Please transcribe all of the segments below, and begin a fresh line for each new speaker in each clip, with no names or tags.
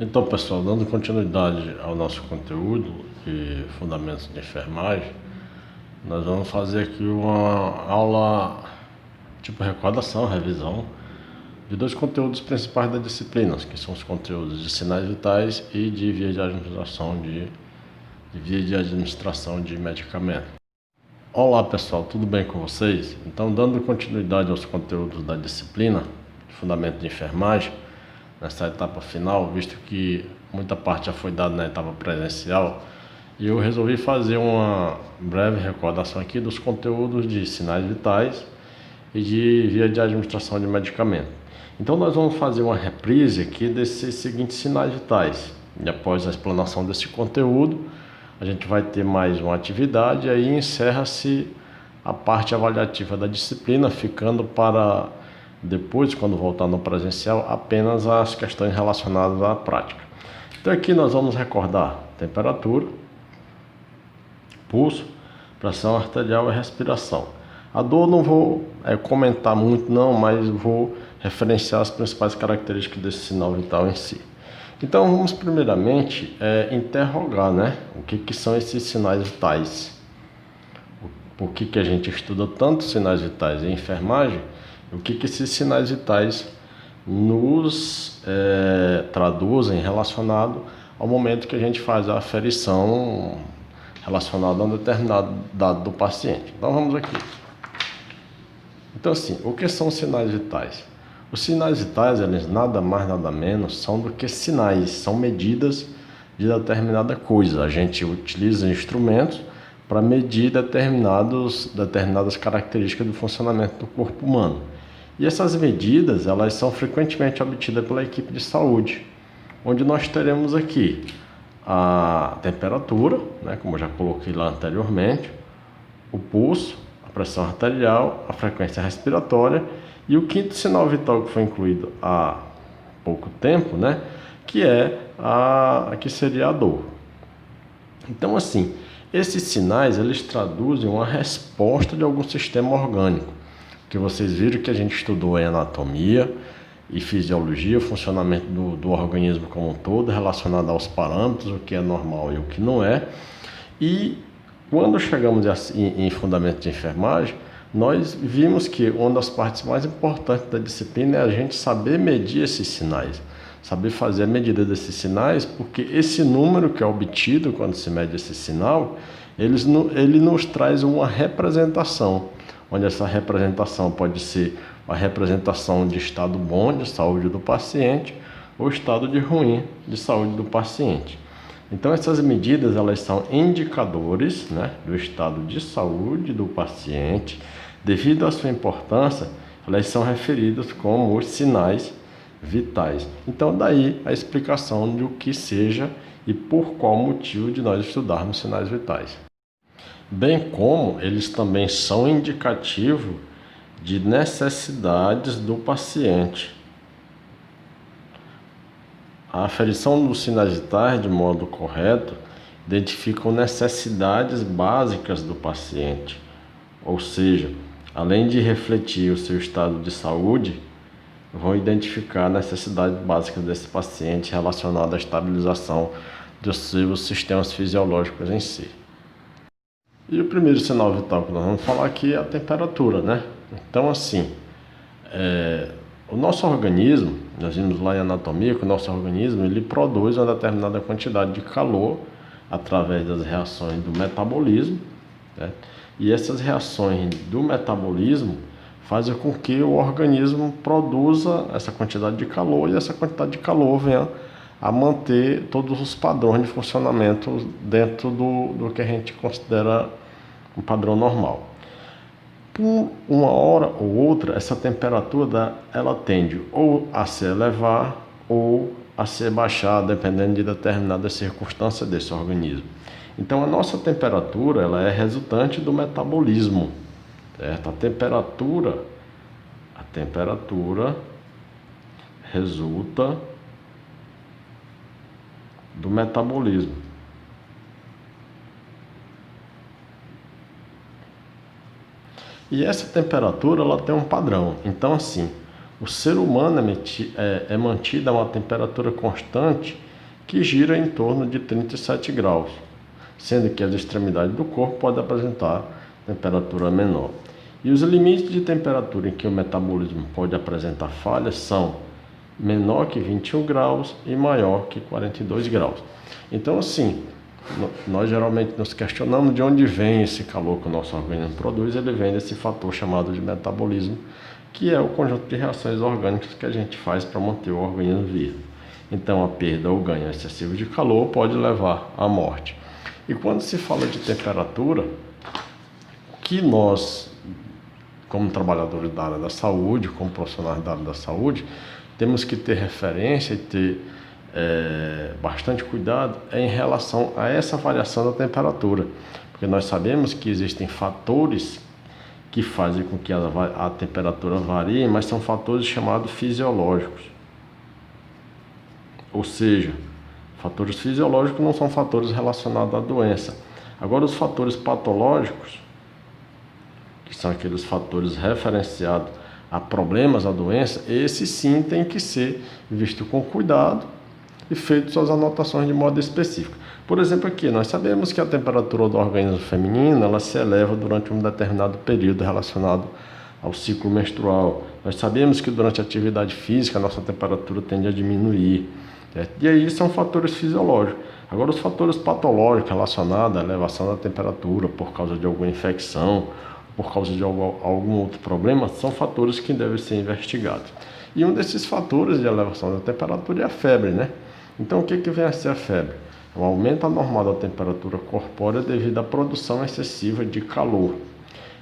Então, pessoal, dando continuidade ao nosso conteúdo de fundamentos de enfermagem, nós vamos fazer aqui uma aula tipo recordação, revisão de dois conteúdos principais da disciplina, que são os conteúdos de sinais vitais e de via de administração de medicamento. Olá, pessoal, tudo bem com vocês? Então, dando continuidade aos conteúdos da disciplina de fundamento de enfermagem, nessa etapa final, visto que muita parte já foi dada na etapa presencial, e eu resolvi fazer uma breve recordação aqui dos conteúdos de sinais vitais e de via de administração de medicamento. Então nós vamos fazer uma reprise aqui desses seguintes sinais vitais, e após a explanação desse conteúdo, a gente vai ter mais uma atividade, e aí encerra-se a parte avaliativa da disciplina, ficando para depois, quando voltar no presencial, apenas as questões relacionadas à prática. Então aqui nós vamos recordar temperatura, pulso, pressão arterial e respiração. A dor não vou comentar muito não, mas vou referenciar as principais características desse sinal vital em si. Então vamos primeiramente interrogar, o que são esses sinais vitais. Por que a gente estuda tanto sinais vitais em enfermagem? O que esses sinais vitais nos traduzem relacionado ao momento que a gente faz a aferição relacionada a um determinado dado do paciente. Então vamos aqui. Então assim, o que são sinais vitais? Os sinais vitais, eles nada mais nada menos são do que sinais, são medidas de determinada coisa. A gente utiliza instrumentos para medir determinadas características do funcionamento do corpo humano. E essas medidas, elas são frequentemente obtidas pela equipe de saúde, onde nós teremos aqui a temperatura, como eu já coloquei lá anteriormente, o pulso, a pressão arterial, a frequência respiratória e o quinto sinal vital que foi incluído há pouco tempo, que seria a dor. Então assim, esses sinais, eles traduzem uma resposta de algum sistema orgânico, que vocês viram que a gente estudou em anatomia e fisiologia, o funcionamento do organismo como um todo, relacionado aos parâmetros, o que é normal e o que não é. E quando chegamos em fundamento de enfermagem, nós vimos que uma das partes mais importantes da disciplina é a gente saber medir esses sinais, saber fazer a medida desses sinais, porque esse número que é obtido quando se mede esse sinal, ele nos traz uma representação, onde essa representação pode ser a representação de estado bom de saúde do paciente ou estado de ruim de saúde do paciente. Então essas medidas, elas são indicadores do estado de saúde do paciente. Devido à sua importância, elas são referidas como os sinais vitais. Então daí a explicação de o que seja e por qual motivo de nós estudarmos sinais vitais. Bem como eles também são indicativos de necessidades do paciente. A aferição dos sinais vitais de modo correto identificam necessidades básicas do paciente, ou seja, além de refletir o seu estado de saúde, vão identificar necessidades básicas desse paciente relacionadas à estabilização dos seus sistemas fisiológicos em si. E o primeiro sinal vital que nós vamos falar aqui é a temperatura, Então assim, o nosso organismo, nós vimos lá em anatomia que o nosso organismo ele produz uma determinada quantidade de calor através das reações do metabolismo, E essas reações do metabolismo fazem com que o organismo produza essa quantidade de calor e essa quantidade de calor venha a manter todos os padrões de funcionamento dentro do que a gente considera um padrão normal. Por uma hora ou outra, essa temperatura ela tende ou a se elevar ou a se baixar, dependendo de determinadas circunstâncias desse organismo. Então a nossa temperatura ela é resultante do metabolismo, certo? A temperatura resulta do metabolismo. E essa temperatura ela tem um padrão. Então assim, o ser humano é mantido a uma temperatura constante que gira em torno de 37 graus, sendo que as extremidades do corpo podem apresentar temperatura menor. E os limites de temperatura em que o metabolismo pode apresentar falhas são menor que 21 graus e maior que 42 graus. Então, assim, nós geralmente nos questionamos de onde vem esse calor que o nosso organismo produz. Ele vem desse fator chamado de metabolismo, que é o conjunto de reações orgânicas que a gente faz para manter o organismo vivo. Então, a perda ou ganho excessivo de calor pode levar à morte. E quando se fala de temperatura, que nós, como trabalhadores da área da saúde, como profissionais da área da saúde, temos que ter referência e ter bastante cuidado em relação a essa variação da temperatura, porque nós sabemos que existem fatores que fazem com que a temperatura varie, mas são fatores chamados fisiológicos. Ou seja, fatores fisiológicos não são fatores relacionados à doença. Agora, os fatores patológicos, que são aqueles fatores referenciados a problemas, a doença, esses sim têm que ser vistos com cuidado e feitas suas anotações de modo específico. Por exemplo, aqui nós sabemos que a temperatura do organismo feminino ela se eleva durante um determinado período relacionado ao ciclo menstrual. Nós sabemos que durante a atividade física a nossa temperatura tende a diminuir. E aí são fatores fisiológicos. Agora, os fatores patológicos relacionados à elevação da temperatura por causa de alguma infecção, por causa de algum outro problema, são fatores que devem ser investigados. E um desses fatores de elevação da temperatura é a febre, né? Então, o que vem a ser a febre? É um aumento anormal da temperatura corpórea devido à produção excessiva de calor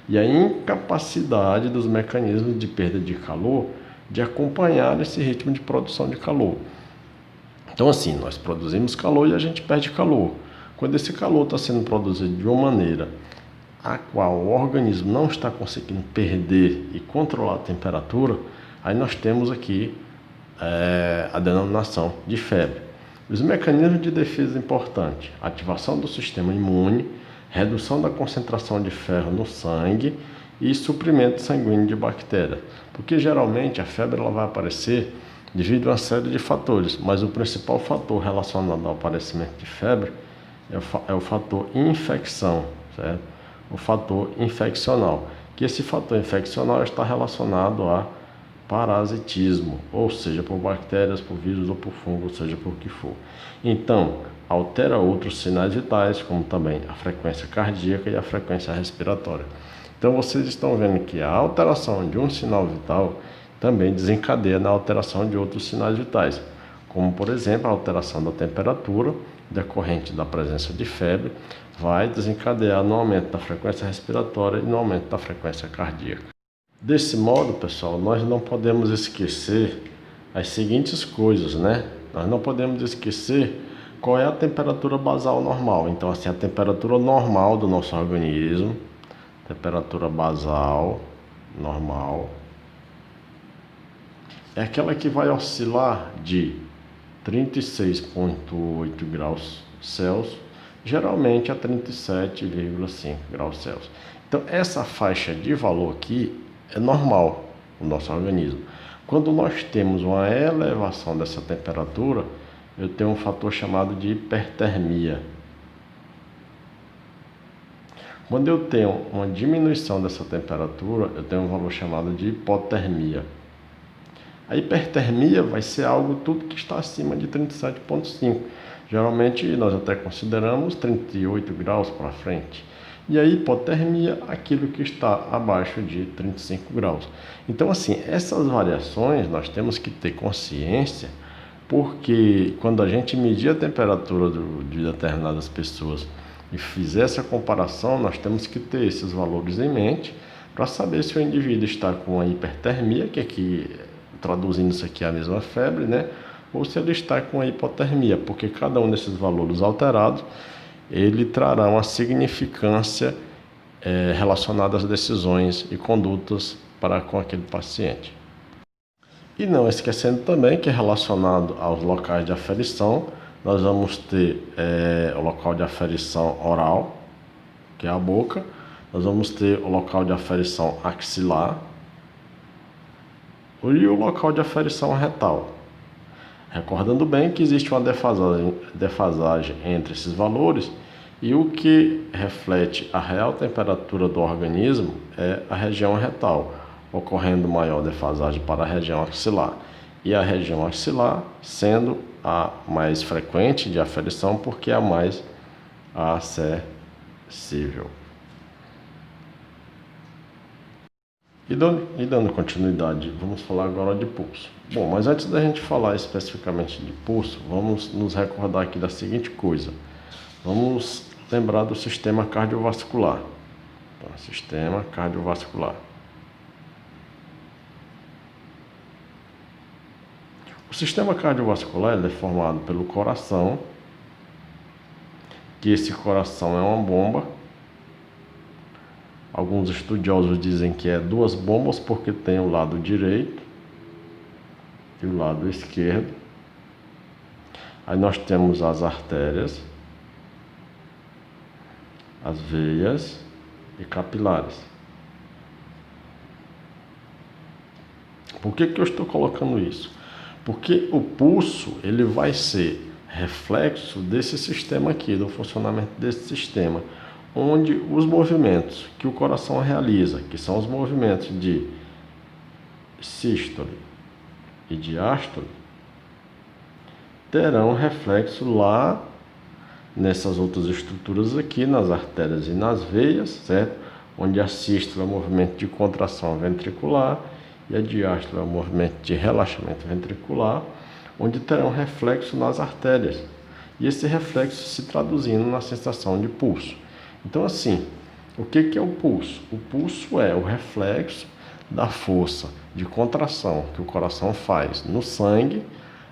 e a incapacidade dos mecanismos de perda de calor de acompanhar esse ritmo de produção de calor. Então, assim, nós produzimos calor e a gente perde calor. Quando esse calor está sendo produzido de uma maneira a qual o organismo não está conseguindo perder e controlar a temperatura, aí nós temos aqui a denominação de febre. Os mecanismos de defesa importantes: ativação do sistema imune, redução da concentração de ferro no sangue e suprimento sanguíneo de bactérias. Porque geralmente a febre ela vai aparecer devido a uma série de fatores, mas o principal fator relacionado ao aparecimento de febre é o fator infecção, certo? O fator infeccional, que esse fator infeccional está relacionado a parasitismo, ou seja, por bactérias, por vírus ou por fungo, ou seja, por que for. Então, altera outros sinais vitais, como também a frequência cardíaca e a frequência respiratória. Então, vocês estão vendo que a alteração de um sinal vital também desencadeia na alteração de outros sinais vitais, como, por exemplo, a alteração da temperatura, decorrente da presença de febre, vai desencadear no aumento da frequência respiratória e no aumento da frequência cardíaca. Desse modo, pessoal, nós não podemos esquecer as seguintes coisas, né? Nós não podemos esquecer qual é a temperatura basal normal. Então, assim, a temperatura normal do nosso organismo, temperatura basal normal, é aquela que vai oscilar de 36,8 graus Celsius, geralmente a 37,5 graus Celsius. Então, essa faixa de valor aqui é normal no nosso organismo. Quando nós temos uma elevação dessa temperatura, eu tenho um fator chamado de hipertermia. Quando eu tenho uma diminuição dessa temperatura, eu tenho um valor chamado de hipotermia. A hipertermia vai ser algo tudo que está acima de 37,5. Geralmente nós até consideramos 38 graus para frente. E a hipotermia, aquilo que está abaixo de 35 graus. Então, assim, essas variações nós temos que ter consciência, porque quando a gente medir a temperatura de determinadas pessoas e fizer essa comparação, nós temos que ter esses valores em mente para saber se o indivíduo está com a hipertermia, que aqui, traduzindo isso aqui é a mesma febre, né? Ou se ele está com a hipotermia, porque cada um desses valores alterados, ele trará uma significância relacionada às decisões e condutas para com aquele paciente. E não esquecendo também que relacionado aos locais de aferição, nós vamos ter o local de aferição oral, que é a boca, nós vamos ter o local de aferição axilar e o local de aferição retal. Recordando bem que existe uma defasagem entre esses valores e o que reflete a real temperatura do organismo é a região retal, ocorrendo maior defasagem para a região axilar, e a região axilar sendo a mais frequente de aferição porque é a mais acessível. E dando continuidade, vamos falar agora de pulso. Bom, mas antes da gente falar especificamente de pulso, vamos nos recordar aqui da seguinte coisa. Vamos lembrar do sistema cardiovascular. Então, sistema cardiovascular. O sistema cardiovascular é formado pelo coração, que esse coração é uma bomba. Alguns estudiosos dizem que é duas bombas porque tem o lado direito e o lado esquerdo. Aí nós temos as artérias, as veias e capilares. Por que eu estou colocando isso? Porque o pulso ele vai ser reflexo desse sistema aqui, do funcionamento desse sistema, onde os movimentos que o coração realiza, que são os movimentos de sístole e diástole, terão reflexo lá nessas outras estruturas aqui, nas artérias e nas veias, certo? Onde a sístole é o movimento de contração ventricular e a diástole é o movimento de relaxamento ventricular, onde terão reflexo nas artérias. E esse reflexo se traduzindo na sensação de pulso. Então, assim, o que é o pulso? O pulso é o reflexo da força de contração que o coração faz no sangue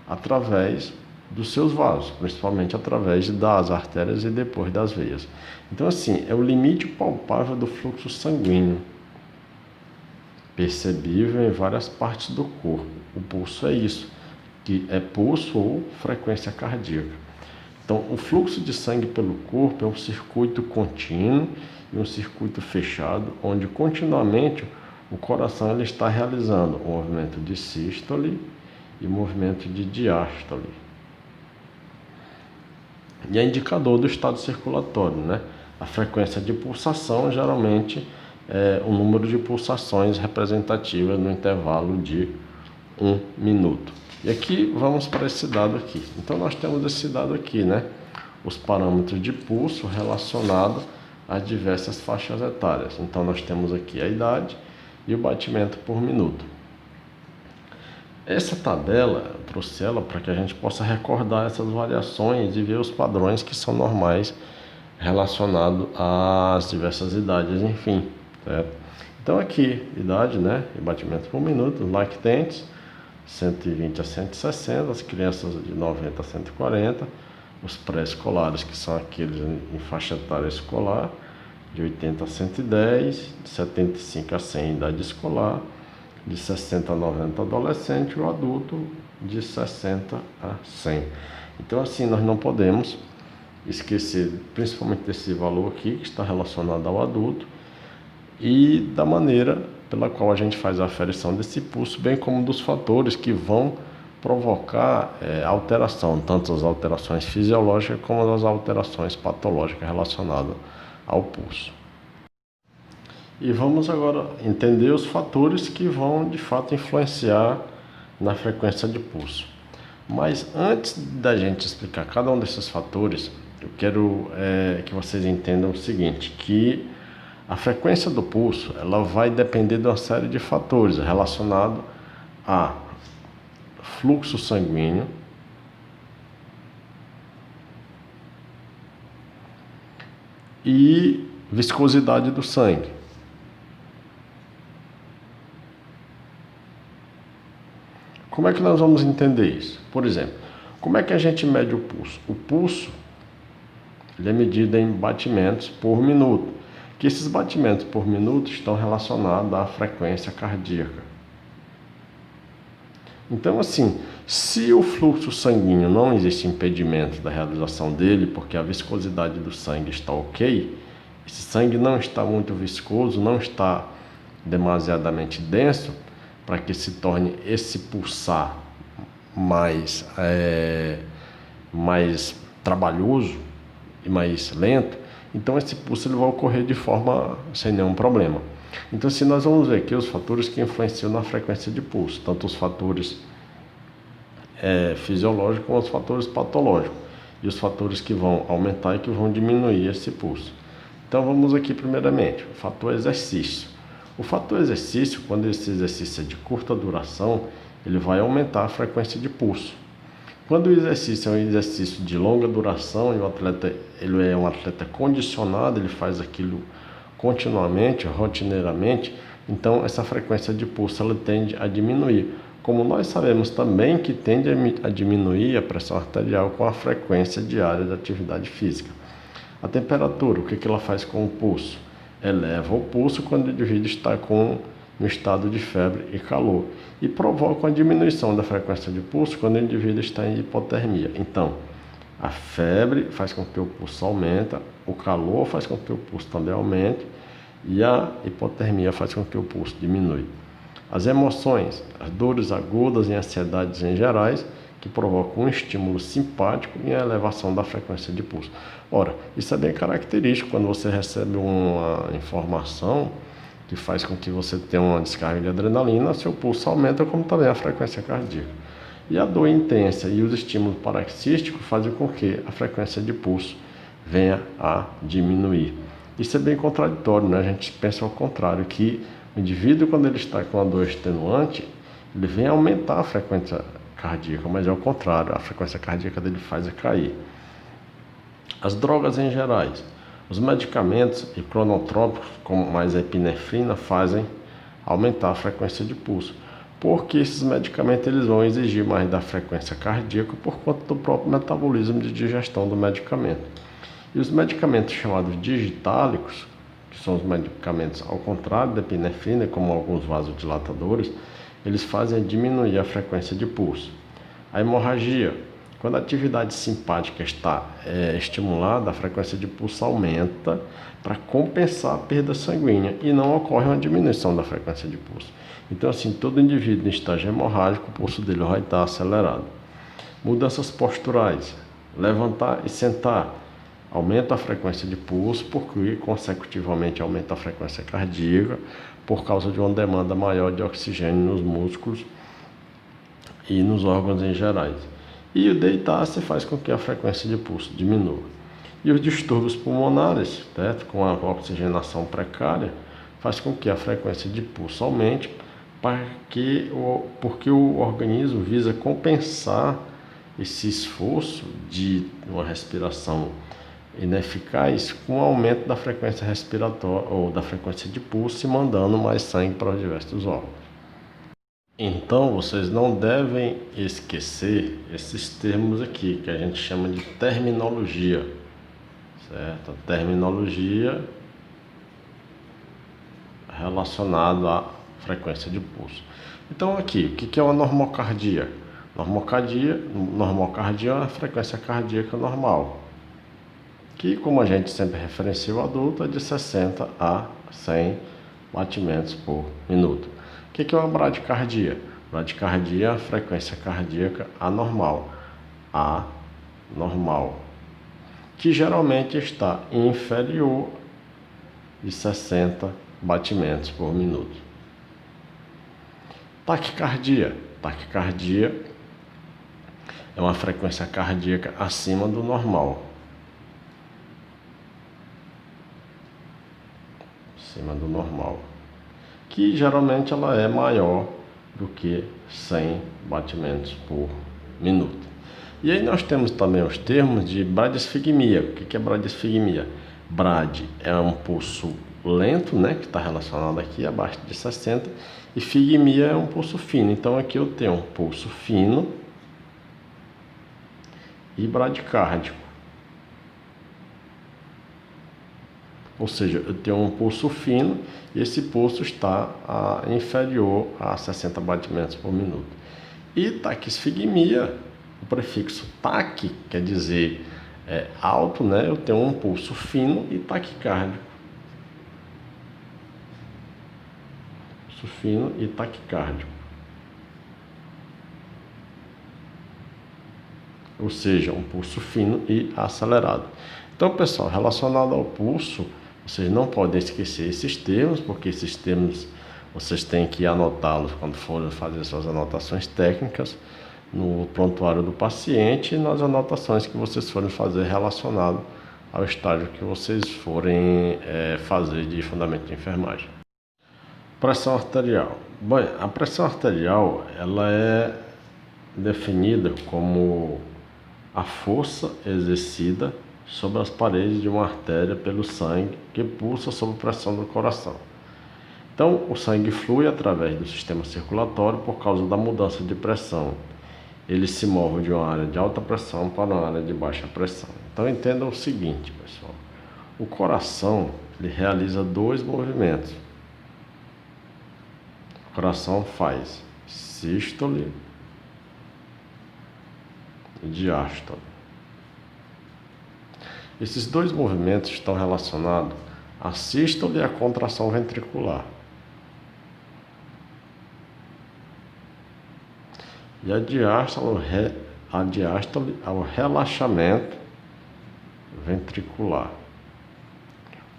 através dos seus vasos, principalmente através das artérias e depois das veias. Então, assim, é o limite palpável do fluxo sanguíneo, percebível em várias partes do corpo. O pulso é isso, que é pulso ou frequência cardíaca. Então, o fluxo de sangue pelo corpo é um circuito contínuo e um circuito fechado, onde continuamente o coração ele está realizando o movimento de sístole e o movimento de diástole. E é indicador do estado circulatório, né? A frequência de pulsação geralmente é o número de pulsações representativas no intervalo de 1 minuto. E aqui vamos para esse dado aqui. Então nós temos esse dado aqui, né? Os parâmetros de pulso relacionados às diversas faixas etárias. Então nós temos aqui a idade e o batimento por minuto. Essa tabela, eu trouxe ela para que a gente possa recordar essas variações e ver os padrões que são normais relacionados às diversas idades, enfim, certo? Então aqui, idade, né? E batimento por minuto, lactentes, 120 a 160, as crianças de 90 a 140, os pré-escolares, que são aqueles em faixa etária escolar, de 80 a 110, de 75 a 100 idade escolar, de 60 a 90 adolescente, e o adulto de 60 a 100. Então assim, nós não podemos esquecer principalmente desse valor aqui, que está relacionado ao adulto, e da maneira pela qual a gente faz a aferição desse pulso, bem como dos fatores que vão provocar alteração, tanto as alterações fisiológicas como as alterações patológicas relacionadas ao pulso. E vamos agora entender os fatores que vão de fato influenciar na frequência de pulso. Mas antes da gente explicar cada um desses fatores, eu quero que vocês entendam o seguinte, que a frequência do pulso ela vai depender de uma série de fatores relacionados a fluxo sanguíneo, e viscosidade do sangue. Como é que nós vamos entender isso? Por exemplo, como é que a gente mede o pulso? O pulso ele é medido em batimentos por minuto, que esses batimentos por minuto estão relacionados à frequência cardíaca. Então, assim, se o fluxo sanguíneo não existe impedimento da realização dele, porque a viscosidade do sangue está ok, esse sangue não está muito viscoso, não está demasiadamente denso, para que se torne esse pulsar mais trabalhoso e mais lento, então esse pulso ele vai ocorrer de forma sem nenhum problema. Então, se nós vamos ver aqui os fatores que influenciam na frequência de pulso, tanto os fatores fisiológicos como os fatores patológicos, e os fatores que vão aumentar e que vão diminuir esse pulso. Então, vamos aqui primeiramente, o fator exercício. O fator exercício, quando esse exercício é de curta duração, ele vai aumentar a frequência de pulso. Quando o exercício é um exercício de longa duração e o atleta ele é um atleta condicionado, ele faz aquilo continuamente, rotineiramente, então essa frequência de pulso ela tende a diminuir. Como nós sabemos também que tende a diminuir a pressão arterial com a frequência diária de atividade física. A temperatura, o que ela faz com o pulso? Eleva o pulso quando o indivíduo está no estado de febre e calor e provoca uma diminuição da frequência de pulso quando o indivíduo está em hipotermia. Então, a febre faz com que o pulso aumente, o calor faz com que o pulso também aumente e a hipotermia faz com que o pulso diminua. As emoções, as dores agudas e ansiedades em gerais, que provocam um estímulo simpático e a elevação da frequência de pulso. Ora, isso é bem característico quando você recebe uma informação que faz com que você tenha uma descarga de adrenalina, seu pulso aumenta, como também a frequência cardíaca. E a dor intensa e os estímulos paroxísticos fazem com que a frequência de pulso venha a diminuir. Isso é bem contraditório, né? A gente pensa ao contrário, que o indivíduo, quando ele está com a dor extenuante, ele vem a aumentar a frequência cardíaca, mas é o contrário, a frequência cardíaca dele faz cair. As drogas em gerais, os medicamentos e cronotrópicos, como mais a epinefrina, fazem aumentar a frequência de pulso, porque esses medicamentos eles vão exigir mais da frequência cardíaca por conta do próprio metabolismo de digestão do medicamento. E os medicamentos chamados digitálicos, que são os medicamentos ao contrário da epinefrina, como alguns vasodilatadores, eles fazem diminuir a frequência de pulso. A hemorragia, quando a atividade simpática está estimulada, a frequência de pulso aumenta para compensar a perda sanguínea e não ocorre uma diminuição da frequência de pulso. Então, assim, todo indivíduo em estágio hemorrágico, o pulso dele vai estar acelerado. Mudanças posturais, levantar e sentar, aumenta a frequência de pulso, porque consecutivamente aumenta a frequência cardíaca, por causa de uma demanda maior de oxigênio nos músculos e nos órgãos em gerais. E o deitar-se faz com que a frequência de pulso diminua. E os distúrbios pulmonares, certo? Com a oxigenação precária, faz com que a frequência de pulso aumente, porque o organismo visa compensar esse esforço de uma respiração ineficaz com o aumento da frequência respiratória ou da frequência de pulso e mandando mais sangue para os diversos órgãos. Então, vocês não devem esquecer esses termos aqui, que a gente chama de terminologia, certo? Terminologia relacionada à frequência de pulso. Então, aqui, o que é uma normocardia? Normocardia é uma frequência cardíaca normal, que, como a gente sempre referencia o adulto, é de 60 a 100 batimentos por minuto. O que é uma bradicardia? Bradicardia é a frequência cardíaca anormal, que geralmente está inferior de 60 batimentos por minuto. Taquicardia. Taquicardia é uma frequência cardíaca acima do normal. Acima do normal. Que geralmente ela é maior do que 100 batimentos por minuto. E aí nós temos também os termos de bradisfigmia. O que é bradisfigmia? Brad é um pulso lento, né, que está relacionado aqui abaixo de 60, e figmia é um pulso fino. Então aqui eu tenho um pulso fino e bradicárdico. Ou seja, eu tenho um pulso fino e esse pulso está inferior a 60 batimentos por minuto. E taquisfigmia, o prefixo taque quer dizer alto, né? Eu tenho um pulso fino e taquicárdico. Pulso fino e taquicárdico. ou seja, um pulso fino e acelerado. Então, pessoal, relacionado ao pulso, vocês não podem esquecer esses termos, porque esses termos vocês têm que anotá-los quando forem fazer suas anotações técnicas no prontuário do paciente e nas anotações que vocês forem fazer relacionado ao estágio que vocês forem fazer de fundamento de enfermagem. Pressão arterial. Bom, a pressão arterial ela é definida como a força exercida sobre as paredes de uma artéria pelo sangue que pulsa sob pressão do coração. Então, o sangue flui através do sistema circulatório por causa da mudança de pressão. Ele se move de uma área de alta pressão para uma área de baixa pressão. Então, entendam o seguinte, pessoal. O coração ele realiza dois movimentos. O coração faz sístole e diástole. Esses dois movimentos estão relacionados à sístole e à contração ventricular. E a diástole ao relaxamento ventricular.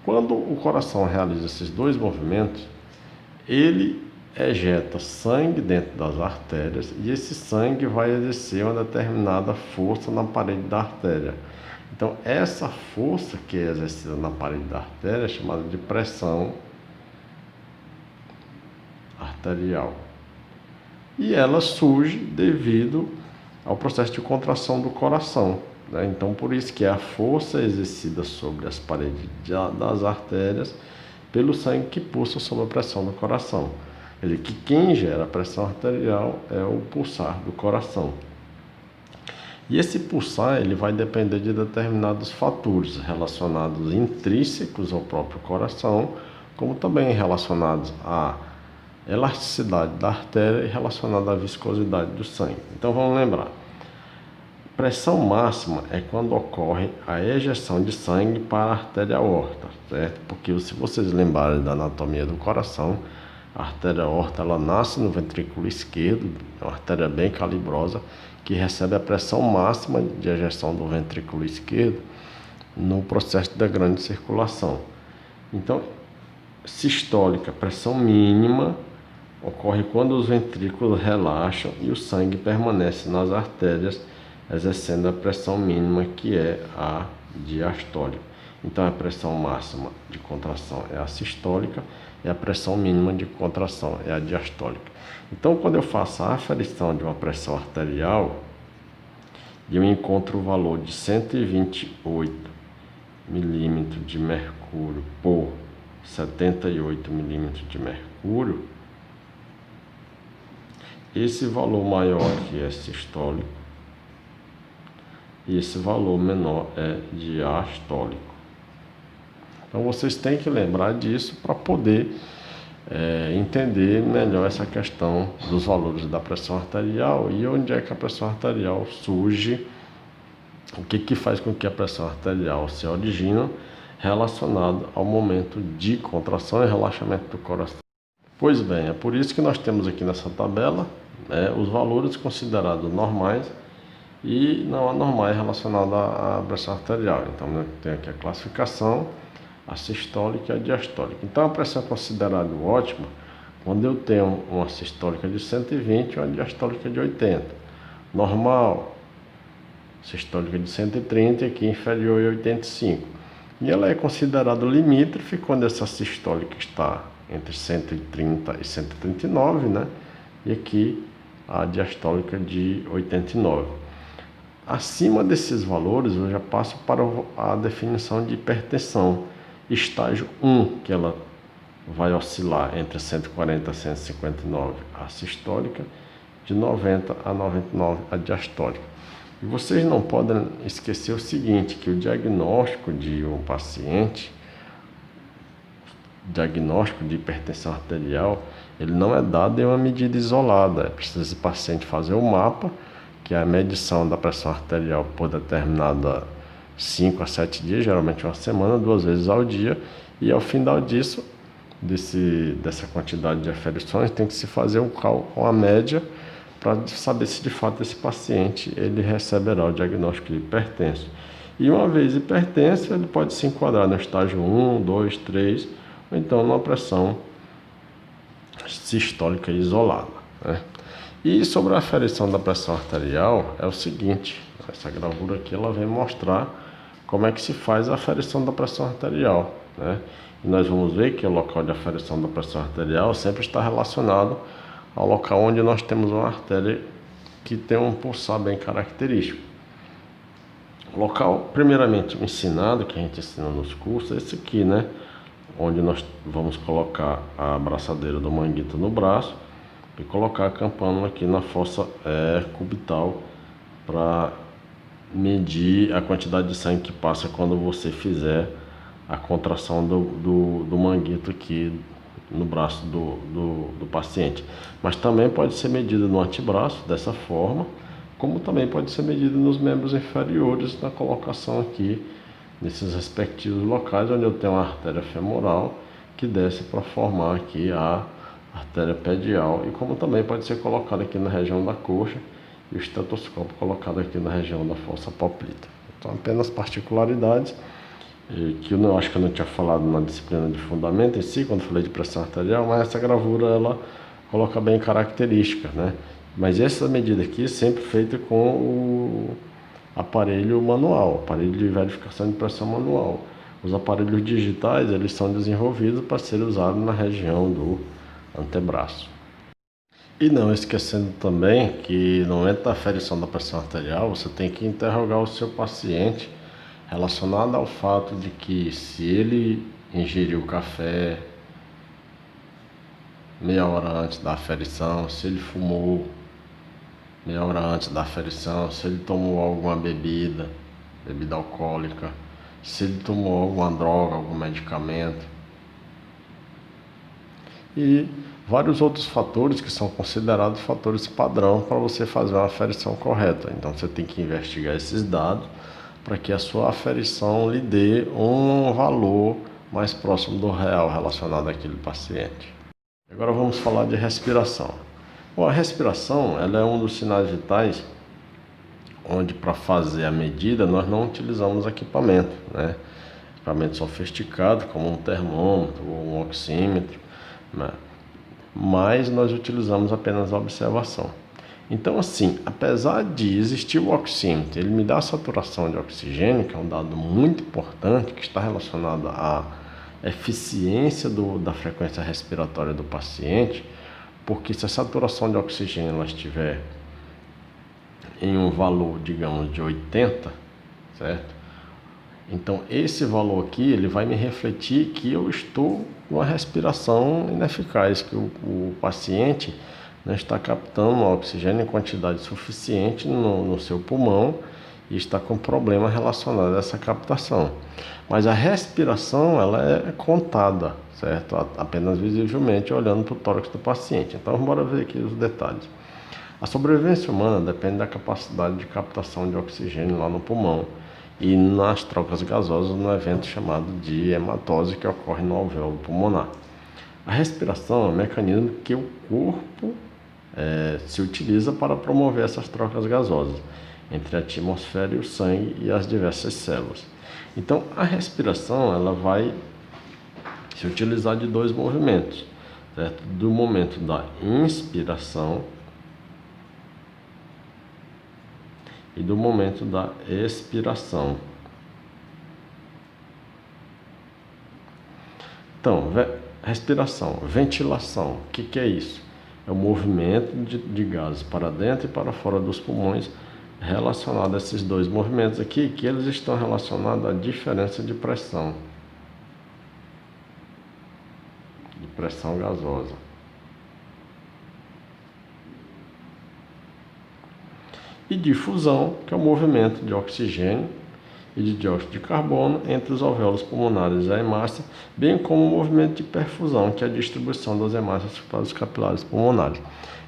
Quando o coração realiza esses dois movimentos, ele ejeta sangue dentro das artérias e esse sangue vai exercer uma determinada força na parede da artéria. Então, essa força que é exercida na parede da artéria é chamada de pressão arterial. E ela surge devido ao processo de contração do coração, né? Então, por isso que é a força exercida sobre as paredes das artérias pelo sangue que pulsa sob a pressão do coração. Quer dizer que quem gera a pressão arterial é o pulsar do coração. E esse pulsar ele vai depender de determinados fatores relacionados intrínsecos ao próprio coração, como também relacionados à elasticidade da artéria e relacionado à viscosidade do sangue. Então vamos lembrar, pressão máxima é quando ocorre a ejeção de sangue para a artéria aorta, certo? Porque se vocês lembrarem da anatomia do coração, a artéria aorta ela nasce no ventrículo esquerdo, é uma artéria bem calibrosa, que recebe a pressão máxima de ejeção do ventrículo esquerdo no processo da grande circulação. Então, sistólica, pressão mínima, ocorre quando os ventrículos relaxam e o sangue permanece nas artérias, exercendo a pressão mínima, que é a diastólica. Então, a pressão máxima de contração é a sistólica e a pressão mínima de contração é a diastólica. Então, quando eu faço a aferição de uma pressão arterial e eu encontro o valor de 128 milímetros de mercúrio por 78 milímetros de mercúrio, esse valor maior aqui é sistólico e esse valor menor é diastólico. Então vocês têm que lembrar disso para poder entender melhor essa questão dos valores da pressão arterial e onde é que a pressão arterial surge, o que faz com que a pressão arterial se origine relacionado ao momento de contração e relaxamento do coração. Pois bem, é por isso que nós temos aqui nessa tabela os valores considerados normais e não anormais relacionados à pressão arterial. Então, tem aqui a classificação, a sistólica e a diastólica. Então, a pressão é considerada ótima quando eu tenho uma sistólica de 120 e uma diastólica de 80. Normal, sistólica de 130 e aqui inferior a 85. E ela é considerada limítrofe quando essa sistólica está entre 130 e 139, né? E aqui a diastólica de 89. Acima desses valores, eu já passo para a definição de hipertensão. Estágio 1, que ela vai oscilar entre 140 a 159 a sistólica, de 90 a 99 a diastólica. E vocês não podem esquecer o seguinte, que o diagnóstico de um paciente, diagnóstico de hipertensão arterial, ele não é dado em uma medida isolada. É preciso esse paciente fazer o mapa, que é a medição da pressão arterial por determinada 5 a 7 dias, geralmente uma semana, 2 vezes ao dia, e ao final disso, dessa quantidade de aferições, tem que se fazer um cálculo, uma média, para saber se de fato esse paciente ele receberá o diagnóstico de hipertenso. E uma vez hipertenso, ele pode se enquadrar no estágio 1, 2, 3, ou então numa pressão sistólica isolada, né? E sobre a aferição da pressão arterial, é o seguinte, essa gravura aqui ela vem mostrar como é que se faz a aferição da pressão arterial, né? E nós vamos ver que o local de aferição da pressão arterial sempre está relacionado ao local onde nós temos uma artéria que tem um pulsar bem característico. O local primeiramente ensinado, que a gente ensina nos cursos, é esse aqui, né? Onde nós vamos colocar a abraçadeira do manguito no braço e colocar a campânula aqui na fossa cubital para medir a quantidade de sangue que passa quando você fizer a contração do manguito aqui no braço do paciente. Mas também pode ser medido no antebraço dessa forma, como também pode ser medido nos membros inferiores na colocação aqui nesses respectivos locais onde eu tenho uma artéria femoral que desce para formar aqui a artéria pedial, e como também pode ser colocado aqui na região da coxa e o estetoscópio colocado aqui na região da fossa poplita. Então, apenas particularidades que eu acho que eu não tinha falado na disciplina de fundamento em si, quando falei de pressão arterial, mas essa gravura ela coloca bem características, né? Mas essa medida aqui é sempre feita com o aparelho manual, aparelho de verificação de pressão manual. Os aparelhos digitais, eles são desenvolvidos para serem usados na região do antebraço. E não esquecendo também que no momento da aferição da pressão arterial, você tem que interrogar o seu paciente relacionado ao fato de que se ele ingeriu café meia hora antes da aferição, se ele fumou meia hora antes da aferição, se ele tomou alguma bebida alcoólica, se ele tomou alguma droga, algum medicamento e vários outros fatores que são considerados fatores padrão para você fazer uma aferição correta. Então você tem que investigar esses dados para que a sua aferição lhe dê um valor mais próximo do real relacionado àquele paciente. Agora vamos falar de respiração. Bom, a respiração ela é um dos sinais vitais onde para fazer a medida nós não utilizamos equipamento, né? Equipamento sofisticado como um termômetro ou um oxímetro, né? Mas nós utilizamos apenas a observação. Então assim, apesar de existir o oxímetro, ele me dá a saturação de oxigênio, que é um dado muito importante, que está relacionado à eficiência da frequência respiratória do paciente, porque se a saturação de oxigênio ela estiver em um valor, digamos, de 80, certo? Então esse valor aqui, ele vai me refletir que eu estou com uma respiração ineficaz, que o paciente não está captando oxigênio em quantidade suficiente no seu pulmão e está com problema relacionado a essa captação. Mas a respiração, ela é contada, certo? Apenas visivelmente olhando para o tórax do paciente. Então, bora ver aqui os detalhes. A sobrevivência humana depende da capacidade de captação de oxigênio lá no pulmão e nas trocas gasosas no evento chamado de hematose que ocorre no alvéolo pulmonar. A respiração é um mecanismo que o corpo se utiliza para promover essas trocas gasosas entre a atmosfera e o sangue e as diversas células. Então, a respiração ela vai se utilizar de dois movimentos, certo? Do momento da inspiração e do momento da expiração. Então, respiração, ventilação, o que é isso? É o movimento de gases para dentro e para fora dos pulmões relacionado a esses dois movimentos aqui, que eles estão relacionados à diferença de pressão gasosa. E difusão, que é o movimento de oxigênio e de dióxido de carbono entre os alvéolos pulmonares e a hemácia, bem como o movimento de perfusão, que é a distribuição das hemácias para os capilares pulmonares.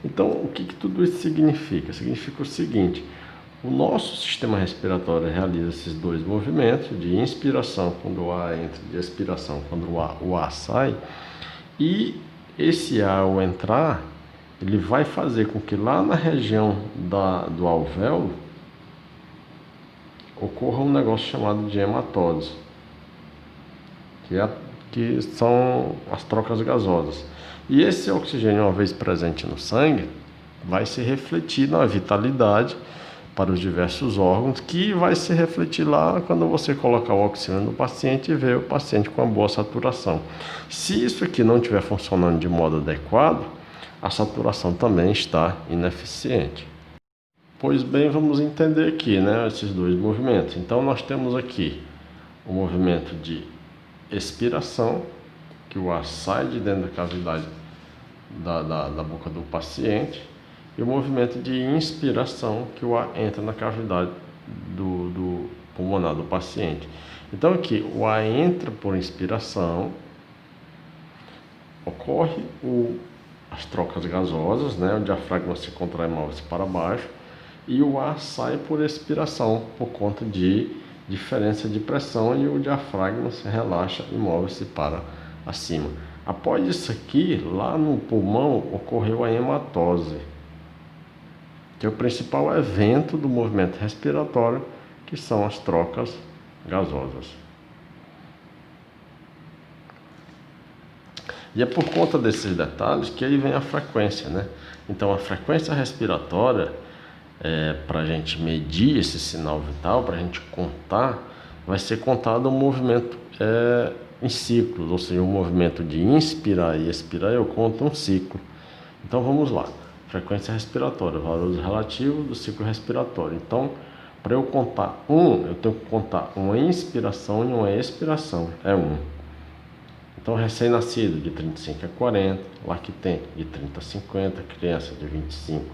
Então, o que tudo isso significa? Significa o seguinte: o nosso sistema respiratório realiza esses dois movimentos, de inspiração quando o ar entra, de expiração quando o ar sai, e esse ar ao entrar, ele vai fazer com que lá na região do alvéolo ocorra um negócio chamado de hematose, que são as trocas gasosas. E esse oxigênio, uma vez presente no sangue, vai se refletir na vitalidade para os diversos órgãos, que vai se refletir lá quando você colocar o oxigênio no paciente e ver o paciente com uma boa saturação. Se isso aqui não estiver funcionando de modo adequado, a saturação também está ineficiente. Pois bem, vamos entender aqui, né, esses dois movimentos. Então nós temos aqui o movimento de expiração, que o ar sai de dentro da cavidade da boca do paciente, e o movimento de inspiração, que o ar entra na cavidade do pulmonar do paciente. Então aqui o ar entra por inspiração, ocorre as trocas gasosas, né? O diafragma se contrai e move-se para baixo, e o ar sai por expiração, por conta de diferença de pressão, e o diafragma se relaxa e move-se para acima. Após isso aqui, lá no pulmão, ocorreu a hematose, que é o principal evento do movimento respiratório, que são as trocas gasosas. E é por conta desses detalhes que aí vem a frequência, né? Então a frequência respiratória, para a gente medir esse sinal vital, para a gente contar, vai ser contado o movimento em ciclos, ou seja, o movimento de inspirar e expirar eu conto um ciclo. Então vamos lá, frequência respiratória, valores relativos do ciclo respiratório. Então, para eu contar eu tenho que contar uma inspiração e uma expiração, é 1. Então, recém-nascido de 35 a 40, lactente de 30 a 50, criança de 25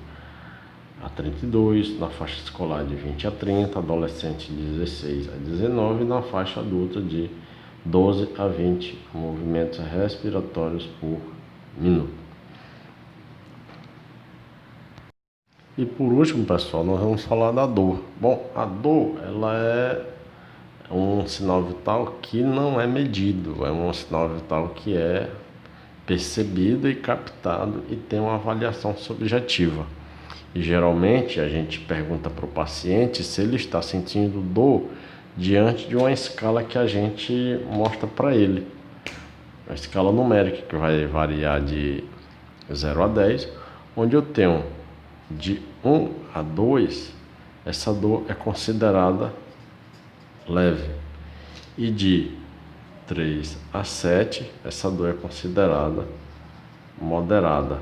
a 32, na faixa escolar de 20 a 30, adolescente de 16 a 19, na faixa adulta de 12 a 20 movimentos respiratórios por minuto. E por último, pessoal, nós vamos falar da dor. Bom, a dor, ela é um sinal vital que não é medido, é um sinal vital que é percebido e captado e tem uma avaliação subjetiva. E geralmente a gente pergunta para o paciente se ele está sentindo dor diante de uma escala que a gente mostra para ele. Uma escala numérica que vai variar de 0 a 10, onde eu tenho de 1 a 2, essa dor é considerada leve. E de 3 a 7, essa dor é considerada moderada.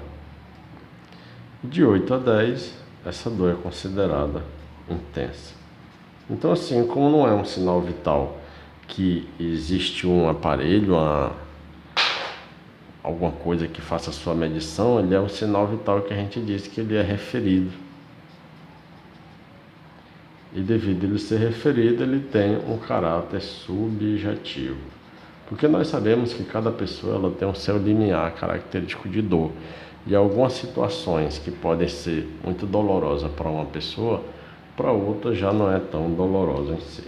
De 8 a 10, essa dor é considerada intensa. Então, assim, como não é um sinal vital que existe um aparelho, alguma coisa que faça a sua medição, ele é um sinal vital que a gente diz que ele é referido. E devido a ele ser referido, ele tem um caráter subjetivo. Porque nós sabemos que cada pessoa ela tem um seu limiar característico de dor. E algumas situações que podem ser muito dolorosas para uma pessoa, para outra já não é tão dolorosa em si.